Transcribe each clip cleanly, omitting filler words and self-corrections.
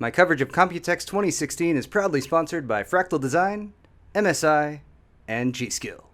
My coverage of Computex 2016 is proudly sponsored by Fractal Design, MSI, and G-Skill.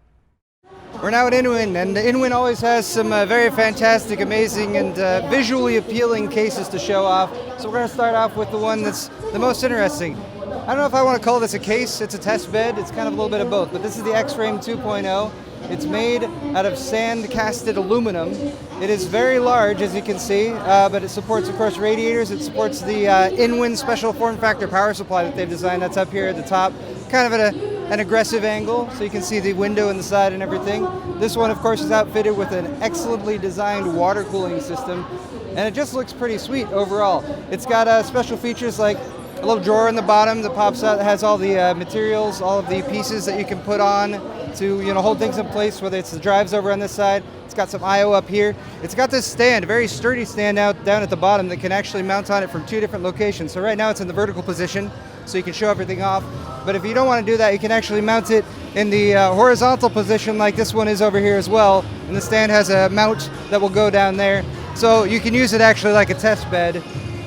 We're now at InWin, and InWin always has some very fantastic, amazing, and visually appealing cases to show off. So we're going to start off with the one that's the most interesting. I don't know if I want to call this a case, it's a test bed, it's kind of a little bit of both, but this is the X-Frame 2.0. It's made out of sand-casted aluminum. It is very large, as you can see, but it supports, of course, radiators. It supports the InWin special form factor power supply that they've designed. That's up here at the top, kind of at an aggressive angle, so you can see the window in the side and everything. This one, of course, is outfitted with an excellently designed water cooling system, and it just looks pretty sweet overall. It's got special features like a little drawer in the bottom that pops out that has all the materials, all of the pieces that you can put on to hold things in place, whether it's the drives over on this side. It's got some I/O up here. It's got this stand, a very sturdy stand down at the bottom that can actually mount on it from two different locations. So right now it's in the vertical position, so you can show everything off. But if you don't want to do that, you can actually mount it in the horizontal position like this one is over here as well. And the stand has a mount that will go down there. So you can use it actually like a test bed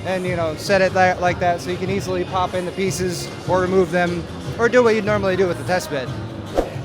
and set it like that, so you can easily pop in the pieces or remove them or do what you'd normally do with the test bed.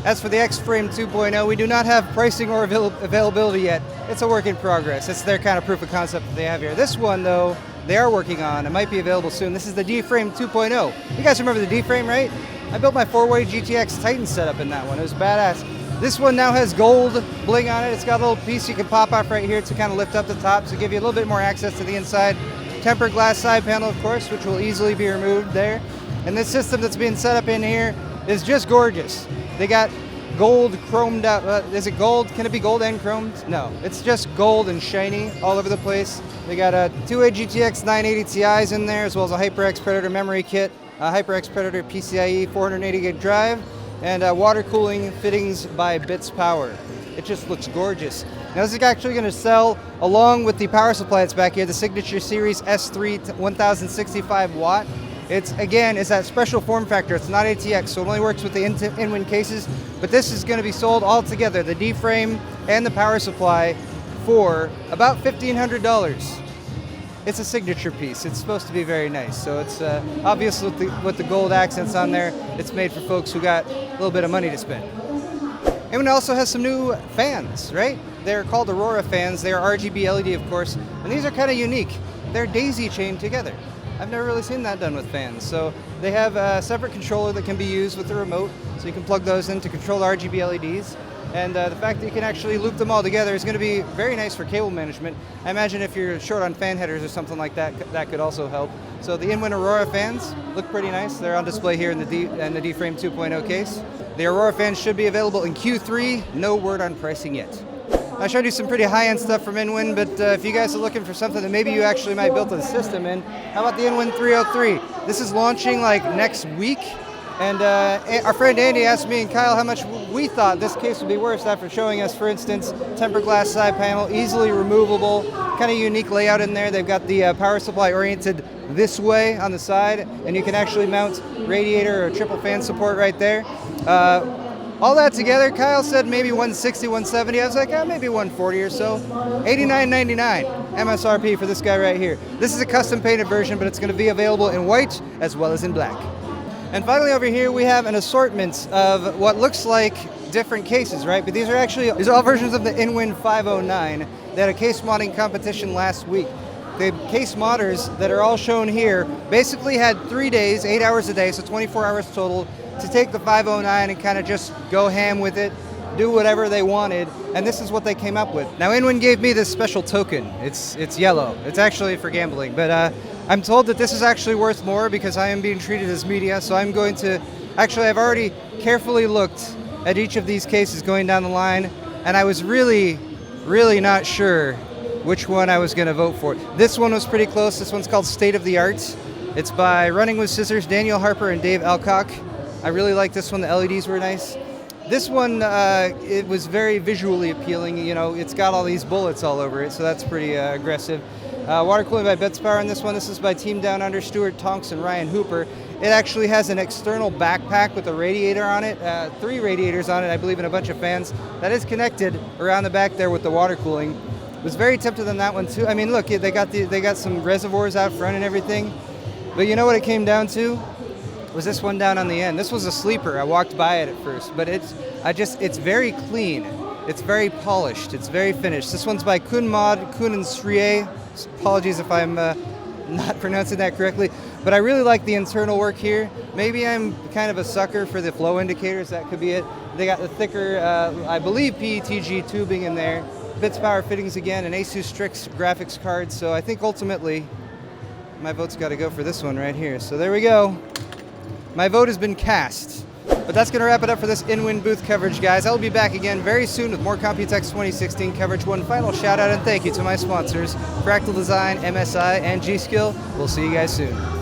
As for the X-Frame 2.0, we do not have pricing or availability yet. It's a work in progress. It's their kind of proof of concept that they have here. This one, though, they are working on. It might be available soon. This is the D-Frame 2.0. You guys remember the D-Frame, right? I built my 4-way GTX Titan setup in that one. It was badass. This one now has gold bling on it. It's got a little piece you can pop off right here to kind of lift up the top to give you a little bit more access to the inside. Tempered glass side panel, of course, which will easily be removed there. And this system that's being set up in here is just gorgeous. They got gold chromed out. Is it gold? Can it be gold and chromed? No, it's just gold and shiny all over the place. They got a 2-way GTX 980 Ti's in there, as well as a HyperX Predator memory kit, a HyperX Predator PCIe 480 gig drive, and water cooling fittings by Bits Power. It just looks gorgeous. Now this is actually going to sell along with the power supply that's back here, the Signature Series S3 1065 watt. It's that special form factor. It's not ATX, so it only works with the InWin cases. But this is going to be sold all together, the D-frame and the power supply, for about $1,500. It's a signature piece. It's supposed to be very nice. So it's obvious with the gold accents on there. It's made for folks who got a little bit of money to spend. InWin also has some new fans, right? They're called Aurora fans. They are RGB LED, of course, and these are kind of unique. They're daisy chained together. I've never really seen that done with fans. So they have a separate controller that can be used with the remote, so you can plug those in to control the RGB LEDs. And the fact that you can actually loop them all together is going to be very nice for cable management. I imagine if you're short on fan headers or something like that, that could also help. So the InWin Aurora fans look pretty nice. They're on display here in the D-Frame 2.0 case. The Aurora fans should be available in Q3. No word on pricing yet. I showed you some pretty high-end stuff from InWin, but if you guys are looking for something that maybe you actually might build a system in, how about the InWin 303? This is launching like next week, and our friend Andy asked me and Kyle how much we thought this case would be worth after showing us, for instance, tempered glass side panel, easily removable, kind of unique layout in there. They've got the power supply oriented this way on the side, and you can actually mount radiator or triple fan support right there. All that together, Kyle said maybe 160, 170. I was like, maybe 140 or so. $89.99 MSRP for this guy right here. This is a custom painted version, but it's going to be available in white as well as in black. And finally over here we have an assortment of what looks like different cases, right? But these are all versions of the InWin 509. They had a case modding competition last week. The case modders that are all shown here basically had 3 days, 8 hours a day, so 24 hours total, to take the 509 and kind of just go ham with it, do whatever they wanted, and this is what they came up with. Now InWin gave me this special token. It's yellow. It's actually for gambling, but I'm told that this is actually worth more because I am being treated as media, so I'm going to, I've already carefully looked at each of these cases going down the line, and I was really, really not sure which one I was going to vote for. This one was pretty close. This one's called State of the Art. It's by Running with Scissors, Daniel Harper and Dave Alcock. I really like this one. The LEDs were nice. This one, it was very visually appealing. It's got all these bullets all over it, so that's pretty aggressive. Water cooling by Bits Power in this one. This is by Team Down Under, Stuart Tonks and Ryan Hooper. It actually has an external backpack with a radiator on it, 3 radiators on it, I believe, and a bunch of fans. That is connected around the back there with the water cooling. Was very tempted on that one too. I mean, look, they got some reservoirs out front and everything. But you know what it came down to? Was this one down on the end. This was a sleeper. I walked by it at first, but it's very clean. It's very polished. It's very finished. This one's by Kun and Sriye. Apologies if I'm not pronouncing that correctly, but I really like the internal work here. Maybe I'm kind of a sucker for the flow indicators. That could be it. They got the thicker, I believe, PETG tubing in there. Bits power fittings again, an Asus Strix graphics card. So I think ultimately my vote's got to go for this one right here. So there we go. My vote has been cast. But that's going to wrap it up for this InWin booth coverage, guys. I'll be back again very soon with more Computex 2016 coverage. One final shout out and thank you to my sponsors, Fractal Design, MSI, and G-Skill. We'll see you guys soon.